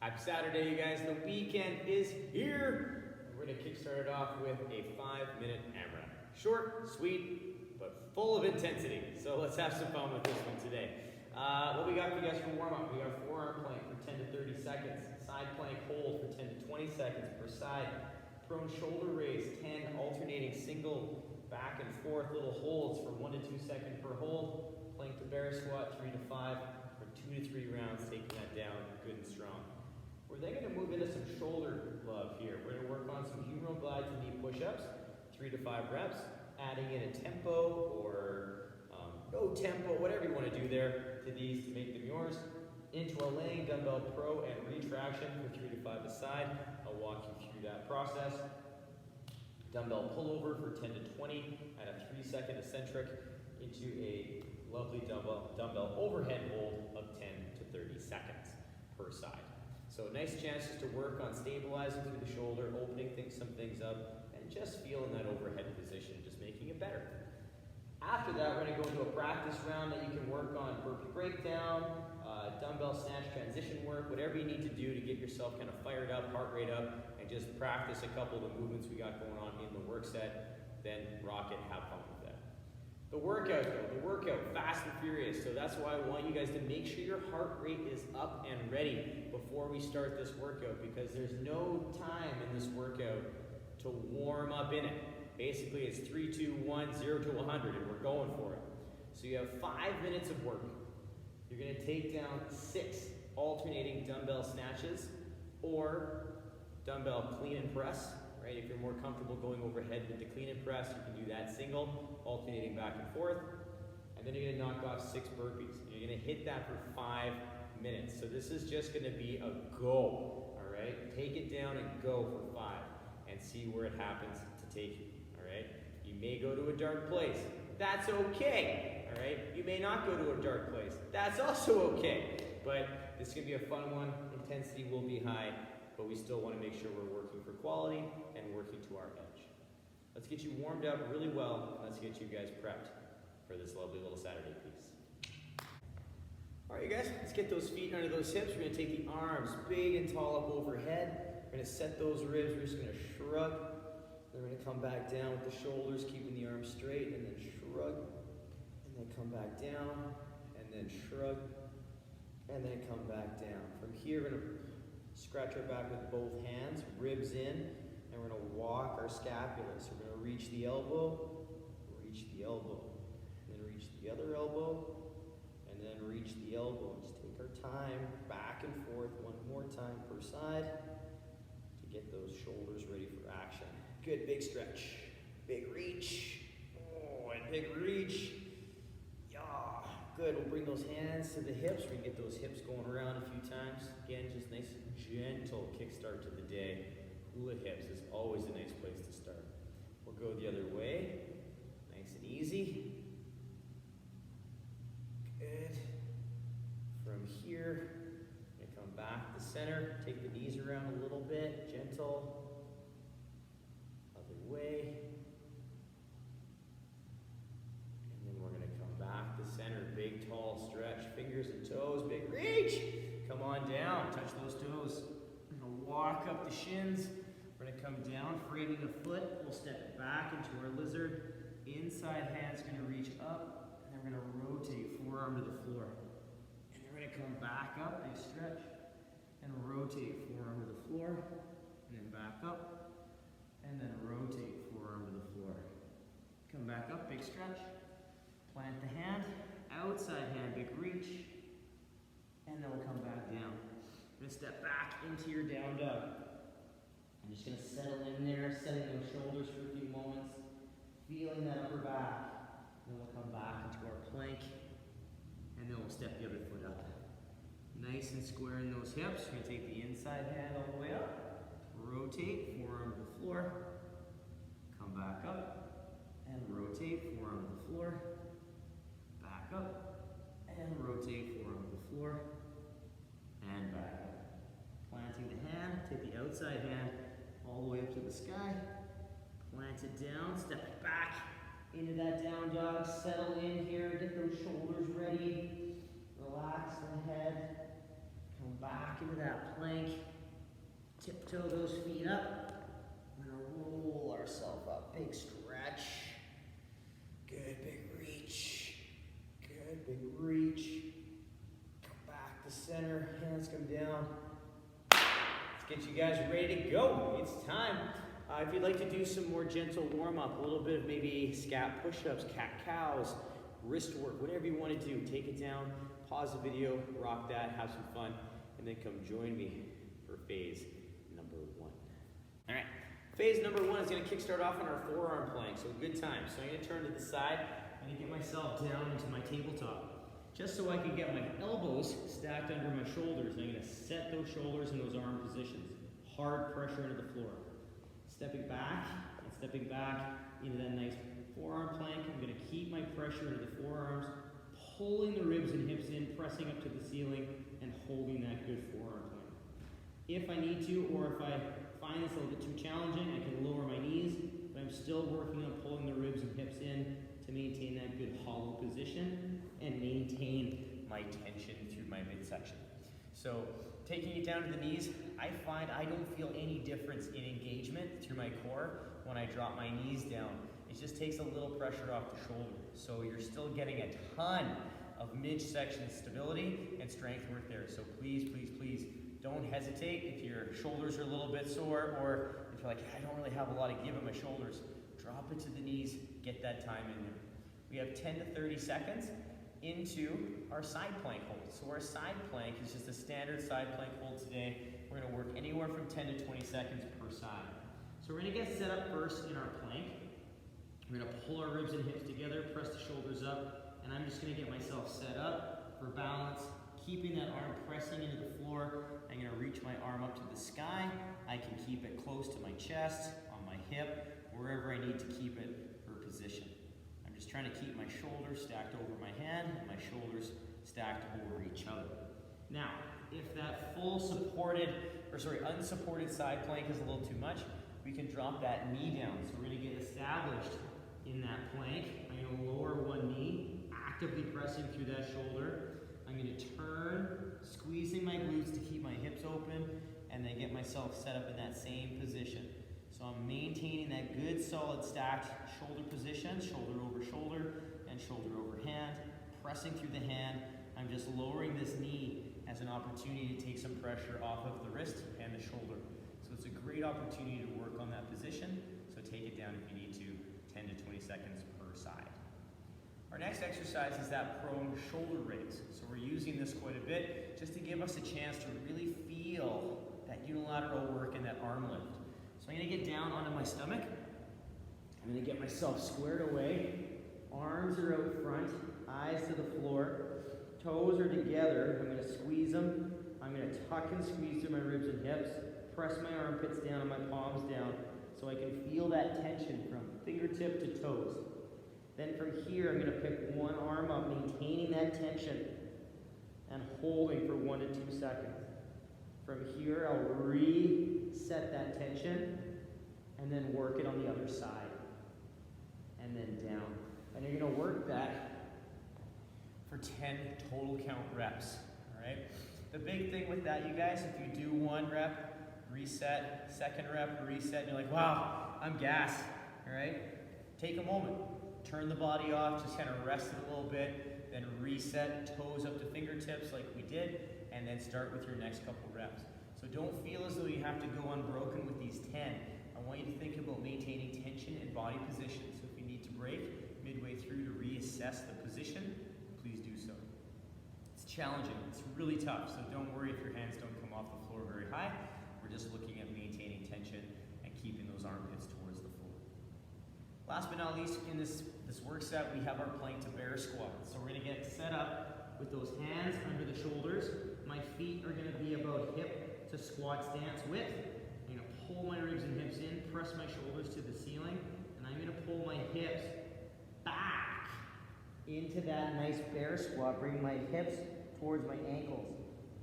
Happy Saturday, you guys. The weekend is here. We're going to kickstart it off with a 5-minute AMRAP. Short, sweet, but full of intensity. So let's have some fun with this one today. What we got for you guys for warm-up? We got a forearm plank for 10 to 30 seconds. Side plank hold for 10 to 20 seconds per side. Prone shoulder raise, 10 alternating single back and forth little holds for 1 to 2 seconds per hold. Plank to bear squat, 3 to 5, for 2 to 3 rounds, taking that down good and strong. We're then going to move into some shoulder love here. We're going to work on some humeral glide to knee push-ups, 3 to 5 reps, adding in a tempo or no tempo, whatever you want to do there to these to make them yours. Into a laying dumbbell pro and retraction for 3 to 5 a side. I'll walk you through that process. Dumbbell pullover for 10 to 20 at a 3-second eccentric into a lovely dumbbell overhead hold of 10 to 30 seconds per side. So nice chances to work on stabilizing through the shoulder, opening some things up, and just feeling that overhead position, just making it better. After that, we're going to go into a practice round that you can work on burpee breakdown, dumbbell snatch transition work, whatever you need to do to get yourself kind of fired up, heart rate up, and just practice a couple of the movements we got going on in the work set. Then rock it, have fun with that. The workout though, fast and furious. So that's why I want you guys to make sure your heart rate is up and ready before we start this workout, because there's no time in this workout to warm up in it. Basically it's 3, 2, 1, 0 to 100 and we're going for it. So you have 5 minutes of work. You're going to take down 6 alternating dumbbell snatches or dumbbell clean and press. Right? If you're more comfortable going overhead with the clean and press, you can do that single, alternating back and forth. And then you're going to knock off 6 burpees. You're going to hit that for 5 minutes. So this is just going to be a go. All right? Take it down and go for 5 and see where it happens to take you. All right? You may go to a dark place. That's okay. All right? You may not go to a dark place. That's also okay. But this is going to be a fun one. Intensity will be high, but we still want to make sure we're working for quality and working to our edge. Let's get you warmed up really well, and let's get you guys prepped for this lovely little Saturday piece. All right, you guys, let's get those feet under those hips. We're going to take the arms big and tall up overhead. We're going to set those ribs. We're just going to shrug. Then we're going to come back down with the shoulders, keeping the arms straight, and then shrug. And then come back down, and then shrug, and then come back down. From here, we're going to scratch our back with both hands, ribs in, and we're going to walk our scapula. So we're going to reach the elbow, and then reach the other elbow, and then reach the elbow. Just take our time, back and forth, one more time per side to get those shoulders ready for action. Good, big stretch, big reach, oh, and big reach. Yeah, good. We'll bring those hands to the hips. We can get those hips going around a few times. Again, just nice gentle kickstart to the day. Hula hips is always a nice place to start. We'll go the other way. Nice and easy. Good. From here, I'm going to come back to center. Take the knees around a little bit. Gentle. Other way. And then we're going to come back to center. Big, tall stretch. Fingers and toes. Big reach. Come on down, touch those toes. We're going to walk up the shins. We're going to come down, framing the foot. We'll step back into our lizard. Inside hand's going to reach up. And then we're going to rotate forearm to the floor. And then we're going to come back up, big stretch. And rotate forearm to the floor. And then back up. And then rotate forearm to the floor. Come back up, big stretch. Plant the hand. Outside hand, big reach. And then we'll come back down. We're going to step back into your down dog. I'm just going to settle in there, setting those shoulders for a few moments, feeling that upper back. Then we'll come back into our plank, and then we'll step the other foot up. Nice and square in those hips. We're going to take the inside hand all the way up, rotate, forearm to the floor, come back up, and rotate, forearm to the floor, back up, and rotate, forearm to the floor, and back up. Planting the hand, take the outside hand all the way up to the sky. Plant it down, step it back into that down dog. Settle in here, get those shoulders ready. Relax the head. Come back back into that plank. Tiptoe those feet up. We're gonna roll ourselves up. Big stretch. Good, big reach. Good, big reach. Come back to center, hands come down. Let's get you guys ready to go. It's time. If you'd like to do some more gentle warm-up, a little bit of maybe scap push-ups, cat-cows, wrist work, whatever you want to do, take it down, pause the video, rock that, have some fun, and then come join me for phase number 1. All right, phase number 1 is going to kickstart off on our forearm plank, so good time. So I'm going to turn to the side, I'm going to get myself down into my tabletop, just so I can get my elbows stacked under my shoulders. And I'm going to set those shoulders in those arm positions. Hard pressure into the floor. Stepping back and stepping back into that nice forearm plank. I'm going to keep my pressure into the forearms, pulling the ribs and hips in, pressing up to the ceiling, and holding that good forearm plank. If I need to, or if I find this a little bit too challenging, I can lower my knees, but I'm still working on pulling the ribs and hips in to maintain that good hollow position and maintain my tension through my midsection. So taking it down to the knees, I find I don't feel any difference in engagement through my core when I drop my knees down. It just takes a little pressure off the shoulder. So you're still getting a ton of midsection stability and strength work there. So please, please, please don't hesitate if your shoulders are a little bit sore, or if you're like, I don't really have a lot of give in my shoulders, drop it to the knees, get that time in there. We have 10 to 30 seconds into our side plank hold. So our side plank is just a standard side plank hold today. We're gonna work anywhere from 10 to 20 seconds per side. So we're gonna get set up first in our plank. We're gonna pull our ribs and hips together, press the shoulders up, and I'm just gonna get myself set up for balance, keeping that arm pressing into the floor. I'm gonna reach my arm up to the sky. I can keep it close to my chest, on my hip, wherever I need to keep it for position. I'm just trying to keep my shoulders stacked over my hand and my shoulders stacked over each other. Now, if that full unsupported side plank is a little too much, we can drop that knee down. So we're gonna get established in that plank. I'm gonna lower one knee, actively pressing through that shoulder. I'm gonna turn, squeezing my glutes to keep my hips open, and then get myself set up in that same position. So I'm maintaining that good solid stacked shoulder position, shoulder over shoulder and shoulder over hand, pressing through the hand. I'm just lowering this knee as an opportunity to take some pressure off of the wrist and the shoulder. So it's a great opportunity to work on that position. So take it down if you need to, 10 to 20 seconds per side. Our next exercise is that prone shoulder raise. So we're using this quite a bit just to give us a chance to really feel that unilateral work and that arm lift. So I'm gonna get down onto my stomach. I'm gonna get myself squared away. Arms are out front, eyes to the floor. Toes are together. I'm gonna squeeze them. I'm gonna tuck and squeeze through my ribs and hips. Press my armpits down and my palms down so I can feel that tension from fingertip to toes. Then from here, I'm gonna pick one arm up, maintaining that tension and holding for 1 to 2 seconds. From here, I'll reset that tension and then work it on the other side. And then down. And you're gonna work that for 10 total count reps, all right? The big thing with that, you guys, if you do 1 rep, reset, 2nd rep, reset, and you're like, wow, I'm gassed, all right? Take a moment, turn the body off, just kind of rest it a little bit, then reset, toes up to fingertips like we did, and then start with your next couple reps. So don't feel as though you have to go unbroken with these 10. I want you to think about maintaining tension and body position. So if you need to break midway through to reassess the position, please do so. It's challenging, it's really tough, so don't worry if your hands don't come off the floor very high. We're just looking at maintaining tension and keeping those armpits towards the floor. Last but not least, in this work set, we have our plank to bear squat. So we're gonna get set up with those hands under the shoulders. My feet are gonna be about hip to squat stance width. I'm gonna pull my ribs and hips in, press my shoulders to the ceiling, and I'm gonna pull my hips back into that nice bear squat. Bring my hips towards my ankles,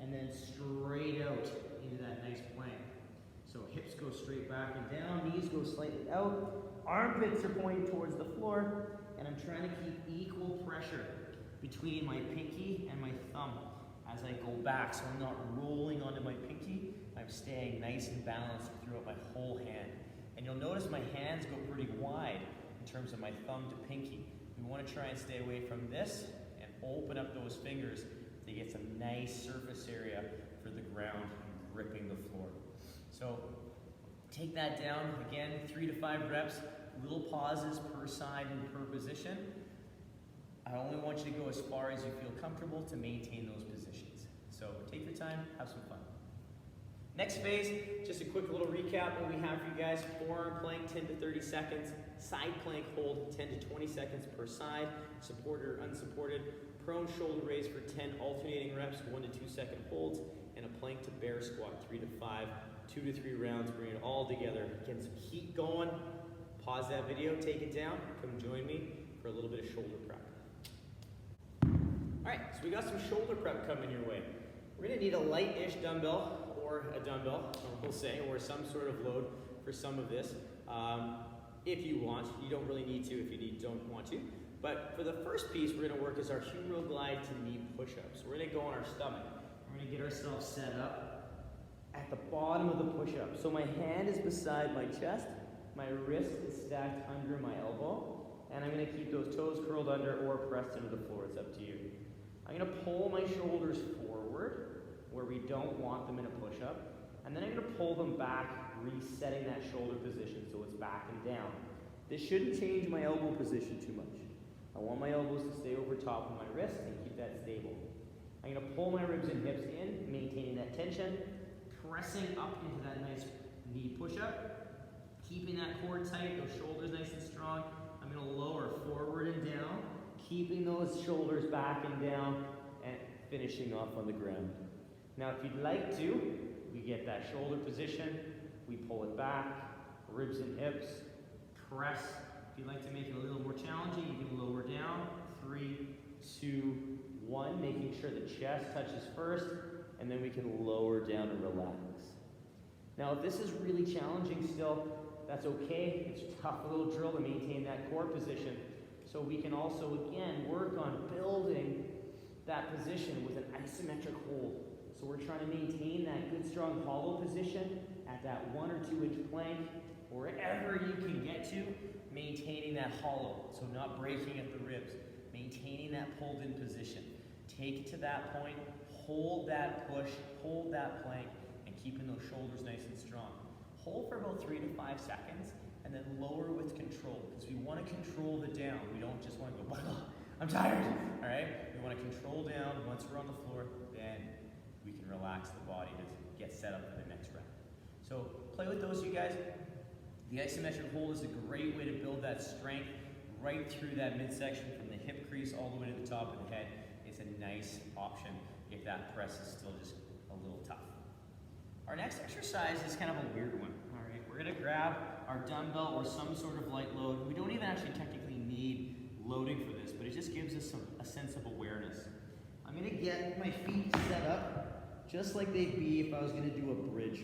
and then straight out into that nice plank. So hips go straight back and down, knees go slightly out, armpits are pointing towards the floor, and I'm trying to keep equal pressure between my pinky and my thumb as I go back, so I'm not rolling I'm staying nice and balanced throughout my whole hand. And you'll notice my hands go pretty wide in terms of my thumb to pinky. We want to try and stay away from this and open up those fingers to get some nice surface area for the ground and gripping the floor. So take that down, again, 3 to 5 reps, little pauses per side and per position. I only want you to go as far as you feel comfortable to maintain those positions. So take your time, have some fun. Next phase, just a quick little recap what we have for you guys. Forearm plank, 10 to 30 seconds. Side plank hold, 10 to 20 seconds per side. Supported or unsupported. Prone shoulder raise for 10 alternating reps, 1 to 2 second holds. And a plank to bear squat, 3 to 5, 2 to 3 rounds. Bring it all together. Get some heat going. Pause that video, take it down. Come join me for a little bit of shoulder prep. All right, so we got some shoulder prep coming your way. We're gonna need a light-ish dumbbell, or a dumbbell, we'll say, or some sort of load for some of this. If you want, you don't really need to if you don't want to. But for the first piece, we're gonna work is our humeral glide to knee push-ups. We're gonna go on our stomach. We're gonna get ourselves set up at the bottom of the push-up. So my hand is beside my chest, my wrist is stacked under my elbow, and I'm gonna keep those toes curled under or pressed into the floor, it's up to you. I'm gonna pull my shoulders forward, where we don't want them in a push-up, and then I'm gonna pull them back, resetting that shoulder position so it's back and down. This shouldn't change my elbow position too much. I want my elbows to stay over top of my wrists and keep that stable. I'm gonna pull my ribs and hips in, maintaining that tension, pressing up into that nice knee push-up, keeping that core tight, those shoulders nice and strong. I'm gonna lower forward and down, keeping those shoulders back and down, and finishing off on the ground. Now, if you'd like to, we get that shoulder position, we pull it back, ribs and hips, press. If you'd like to make it a little more challenging, you can lower down. 3, 2, 1, making sure the chest touches first, and then we can lower down and relax. Now, if this is really challenging still, that's okay. It's a tough little drill to maintain that core position. So we can also, again, work on building that position with an isometric hold. So we're trying to maintain that good, strong hollow position at that 1 or 2 inch plank, wherever you can get to, maintaining that hollow. So not breaking at the ribs, maintaining that pulled in position. Take it to that point, hold that push, hold that plank, and keeping those shoulders nice and strong. Hold for about 3 to 5 seconds, and then lower with control, because we want to control the down. We don't just want to go, I'm tired, all right? We want to control down. Once we're on the floor, then we can relax the body to get set up for the next round. So play with those, you guys. The isometric hold is a great way to build that strength right through that midsection from the hip crease all the way to the top of the head. It's a nice option if that press is still just a little tough. Our next exercise is kind of a weird one. All right, we're gonna grab our dumbbell or some sort of light load. We don't even actually technically need loading for this, but it just gives us a sense of awareness. I'm gonna get my feet set up just like they'd be if I was gonna do a bridge.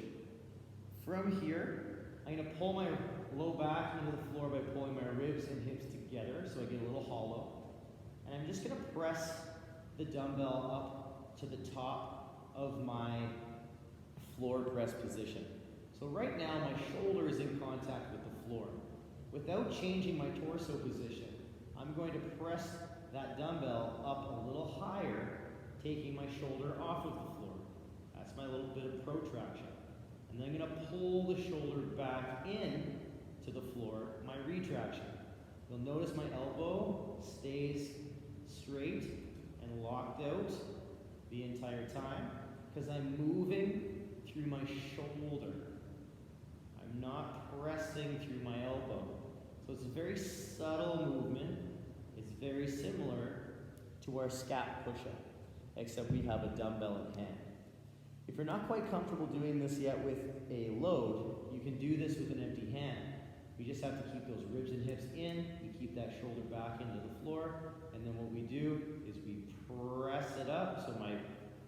From here, I'm gonna pull my low back into the floor by pulling my ribs and hips together so I get a little hollow. And I'm just gonna press the dumbbell up to the top of my floor press position. So right now my shoulder is in contact with the floor. Without changing my torso position, I'm going to press that dumbbell up a little higher, taking my shoulder off of the floor. That's my little bit of protraction. And then I'm going to pull the shoulder back in to the floor, my retraction. You'll notice my elbow stays straight and locked out the entire time because I'm moving through my shoulder. I'm not pressing through my elbow. So it's a very subtle movement. It's very similar to our Scap push-up, except we have a dumbbell in hand. If you're not quite comfortable doing this yet with a load, you can do this with an empty hand. We just have to keep those ribs and hips in, we keep that shoulder back into the floor, and then what we do is we press it up so my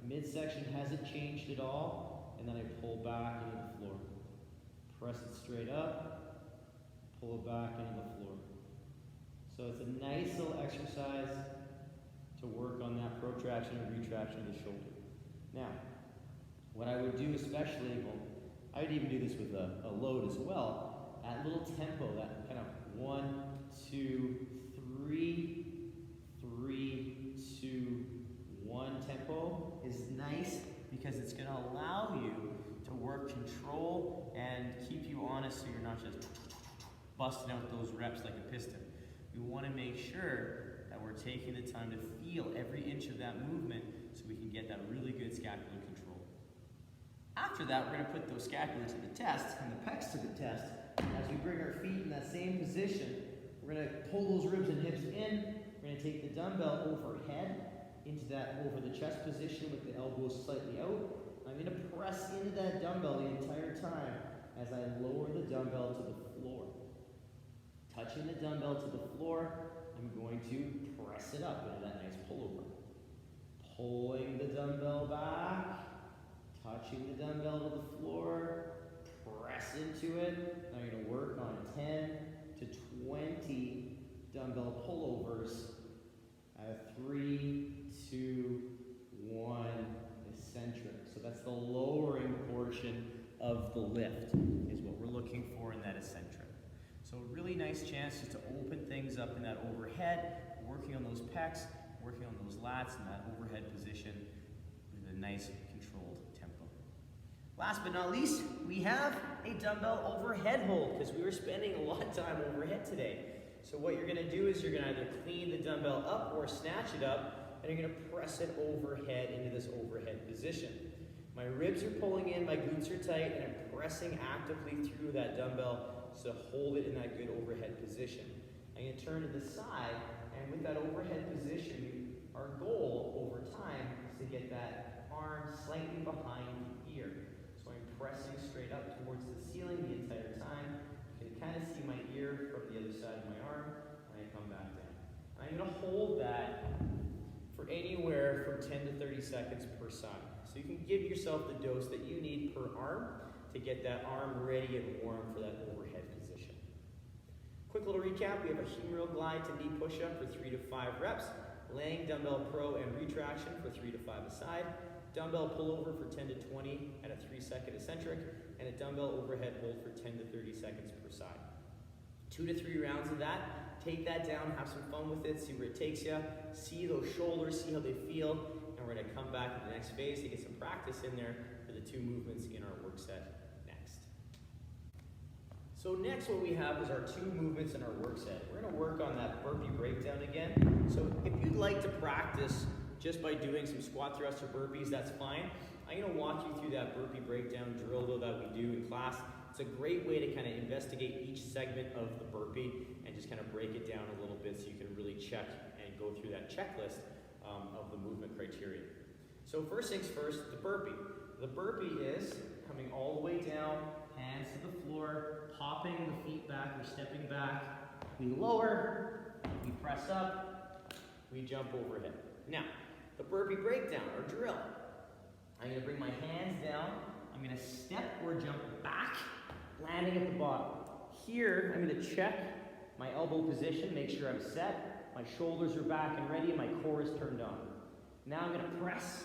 midsection hasn't changed at all, and then I pull back into the floor. Press it straight up, pull it back into the floor. So it's a nice little exercise to work on that protraction and retraction of the shoulder. Now, What I would do especially, well, I would even do this with a load as well, at little tempo, that kind of 1, 2, 3, 3, 2, 1 tempo is nice because it's going to allow you to work control and keep you honest so you're not just busting out those reps like a piston. We want to make sure that we're taking the time to feel every inch of that movement so we can get that really good scapular control. After that, we're going to put those scapula to the test and the pecs to the test. As we bring our feet in that same position, we're going to pull those ribs and hips in. We're going to take the dumbbell overhead into that over the chest position with the elbows slightly out. I'm going to press into that dumbbell the entire time as I lower the dumbbell to the floor. Touching the dumbbell to the floor, I'm going to press it up into that nice pullover. Pulling the dumbbell back, touching the dumbbell to the floor, press into it. I'm going to work on 10 to 20 dumbbell pullovers. 3, 2, 1, eccentric. So that's the lowering portion of the lift is what we're looking for in that eccentric. So a really nice chance just to open things up in that overhead, working on those pecs, working on those lats in that overhead position with a nice controlled tempo. Last but not least, we have a dumbbell overhead hold because we were spending a lot of time overhead today. So what you're going to do is you're going to either clean the dumbbell up or snatch it up, and you're going to press it overhead into this overhead position. My ribs are pulling in, my glutes are tight, and I'm pressing actively through that dumbbell to hold it in that good overhead position. I'm going to turn to the side, and with that overhead position, our goal over time is to get that arm slightly behind the ear. So I'm pressing straight up towards the ceiling the entire time. You can kind of see my ear from the other side of my arm, and I come back down. And I'm going to hold that for anywhere from 10 to 30 seconds per side. So you can give yourself the dose that you need per arm to get that arm ready and warm for that overhead position. Quick little recap, we have a humeral glide to knee push-up for 3 to 5 reps, laying dumbbell pro and retraction for 3 to 5 a side, dumbbell pullover for 10 to 20 at a 3-second eccentric, and a dumbbell overhead hold for 10 to 30 seconds per side. 2 to 3 rounds of that. Take that down, have some fun with it, see where it takes you, see those shoulders, see how they feel, and we're going to come back to the next phase to get some practice in there for the 2 movements in our work set next. So next what we have is our 2 movements in our work set. We're going to work on that burpee breakdown again. So if you'd like to practice just by doing some squat thrusts or burpees, that's fine. I'm going to walk you through that burpee breakdown drill though that we do in class. It's a great way to kind of investigate each segment of the burpee and just kind of break it down a little bit so you can really check and go through that checklist of the movement criteria. So first things first, the burpee. The burpee is coming all the way down, hands to the floor, popping the feet back, we're stepping back. We lower, we press up, we jump overhead. Now, the burpee breakdown or drill. I'm going to bring my hands down, I'm going to step or jump back, landing at the bottom. Here, I'm going to check my elbow position, make sure I'm set, my shoulders are back and ready, and my core is turned on. Now I'm going to press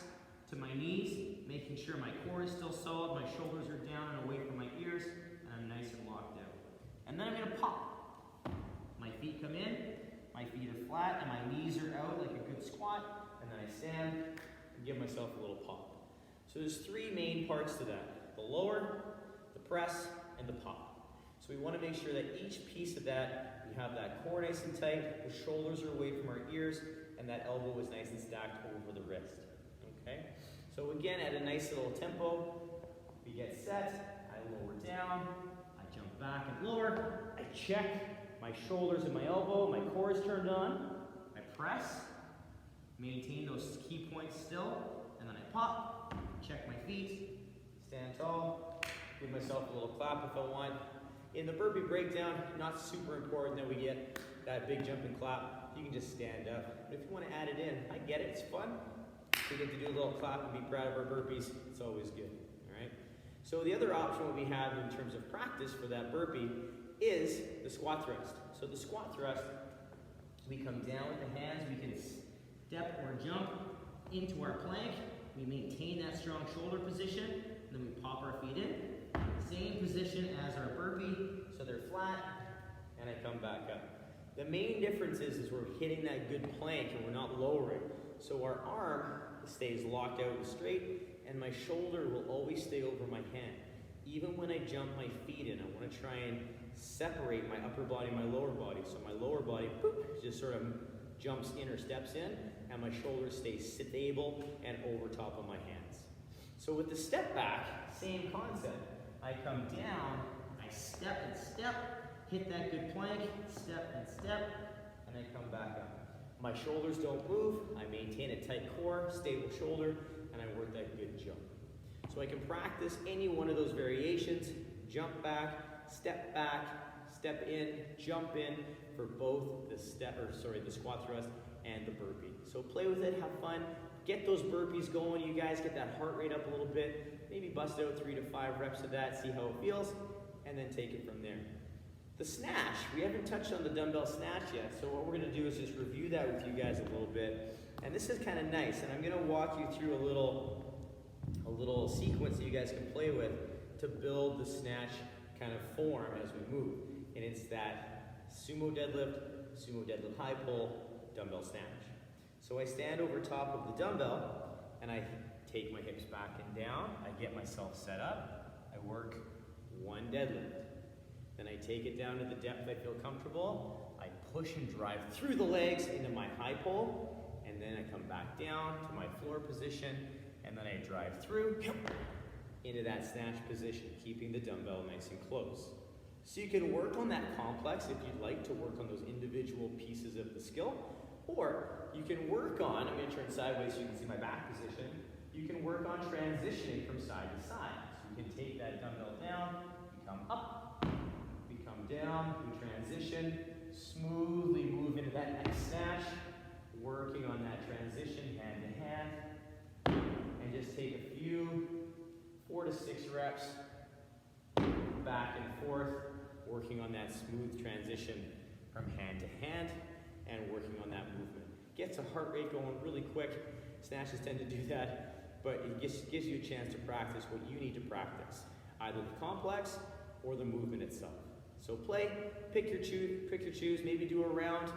to my knees, making sure my core is still solid, my shoulders are down and away from my ears, and I'm nice and locked out. And then I'm going to pop. My feet come in, my feet are flat, and my knees are out like a good squat, and then I stand and give myself a little pop. So there's 3 main parts to that: the lower, the press, and the pop. So we want to make sure that each piece of that, we have that core nice and tight, the shoulders are away from our ears, and that elbow is nice and stacked over the wrist. Okay? So again, at a nice little tempo, we get set, I lower down, I jump back and lower, I check my shoulders and my elbow, my core is turned on, I press, maintain those key points still, and then I pop, check my feet, stand tall, give myself a little clap if I want. In the burpee breakdown, not super important that we get that big jump and clap. You can just stand up. But if you want to add it in, I get it, it's fun. We get to do a little clap and be proud of our burpees. It's always good, all right? So the other option what we have in terms of practice for that burpee is the squat thrust. So the squat thrust, we come down with the hands, we can step or jump into our plank, we maintain that strong shoulder position, and then we pop our feet in. Same position as our burpee, so they're flat, and I come back up. The main difference is we're hitting that good plank and we're not lowering. So our arm stays locked out and straight, and my shoulder will always stay over my hand. Even when I jump my feet in, I want to try and separate my upper body and my lower body. So my lower body, boop, just sort of jumps in or steps in, and my shoulders stay stable and over top of my hands. So with the step back, same concept. I come down, I step and step, hit that good plank, step and step, and I come back up. My shoulders don't move, I maintain a tight core, stable shoulder, and I work that good jump. So I can practice any one of those variations, jump back, step in, jump in for both the the squat thrust and the burpee. So play with it, have fun, get those burpees going, you guys, get that heart rate up a little bit, maybe bust out 3 to 5 reps of that, see how it feels, and then take it from there. The snatch, we haven't touched on the dumbbell snatch yet, so what we're gonna do is just review that with you guys a little bit. And this is kind of nice, and I'm gonna walk you through a little sequence that you guys can play with to build the snatch kind of form as we move. And it's that sumo deadlift high pull, dumbbell snatch. So I stand over top of the dumbbell, and I take my hips back and down, I get myself set up, I work one deadlift. Then I take it down to the depth I feel comfortable, I push and drive through the legs into my high pull, and then I come back down to my floor position, and then I drive through into that snatch position, keeping the dumbbell nice and close. So you can work on that complex if you'd like to work on those individual pieces of the skill, or you can work on, I'm going to turn sideways so you can see my back position, you can work on transitioning from side to side. So you can take that dumbbell down, you come up, we come down, we transition, smoothly move into that next snatch, working on that transition hand to hand, and just take a few 4 to 6 reps back and forth, working on that smooth transition from hand to hand and working on that movement. Gets a heart rate going really quick. Snatches tend to do that, but it gives you a chance to practice what you need to practice, either the complex or the movement itself. So play, pick your choose, maybe do a round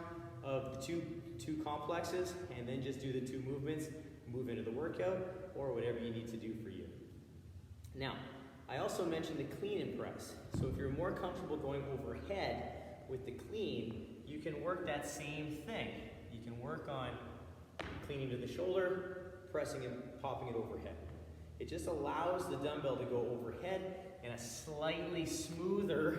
of the two complexes and then just do the 2 movements, move into the workout, or whatever you need to do for you. Now, I also mentioned the clean and press. So if you're more comfortable going overhead with the clean, you can work that same thing. You can work on cleaning to the shoulder, pressing and popping it overhead. It just allows the dumbbell to go overhead in a slightly smoother,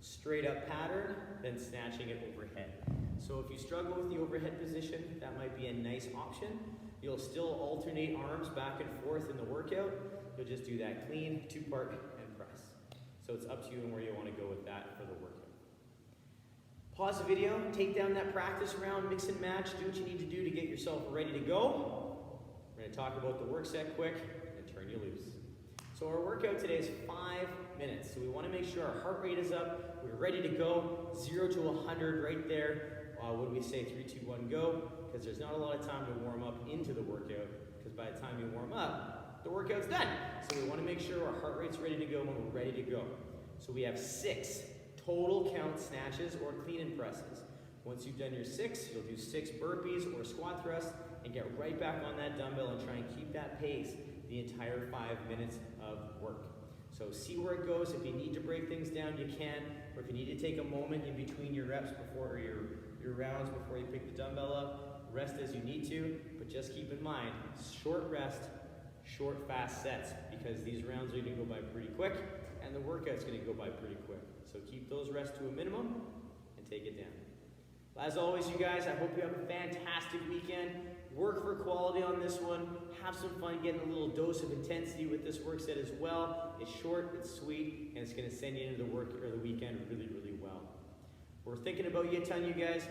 straight up pattern than snatching it overhead. So if you struggle with the overhead position, that might be a nice option. You'll still alternate arms back and forth in the workout. You'll just do that clean, 2-part, and press. So it's up to you and where you want to go with that for the workout. Pause the video, take down that practice round, mix and match, do what you need to do to get yourself ready to go. We're going to talk about the work set quick and turn you loose. So our workout today is 5 minutes. So we want to make sure our heart rate is up, we're ready to go, 0 to 100 right there. When we say 3, 2, 1, go, because there's not a lot of time to warm up into the workout, because by the time you warm up, the workout's done. So we want to make sure our heart rate's ready to go when we're ready to go. So we have 6 total count snatches or clean and presses. Once you've done your 6, you'll do 6 burpees or squat thrusts and get right back on that dumbbell and try and keep that pace the entire 5 minutes of work. So see where it goes. If you need to break things down, you can. Or if you need to take a moment in between your reps before, or your rounds before you pick the dumbbell up, rest as you need to, but just keep in mind, short rest, short fast sets, because these rounds are going to go by pretty quick and the workout's going to go by pretty quick. So keep those rests to a minimum and take it down. As always, you guys, I hope you have a fantastic weekend. Work for quality on this one. Have some fun getting a little dose of intensity with this work set as well. It's short, it's sweet, and it's going to send you into the work or the weekend really, really well. We're thinking about you a ton, you guys.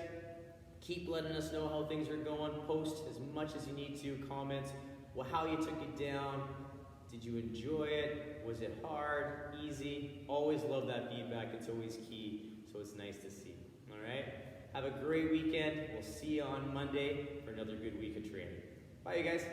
Keep letting us know how things are going. Post as much as you need to. Comment how you took it down. Did you enjoy it? Was it hard? Easy? Always love that feedback. It's always key. So it's nice to see. All right? Have a great weekend. We'll see you on Monday for another good week of training. Bye, you guys.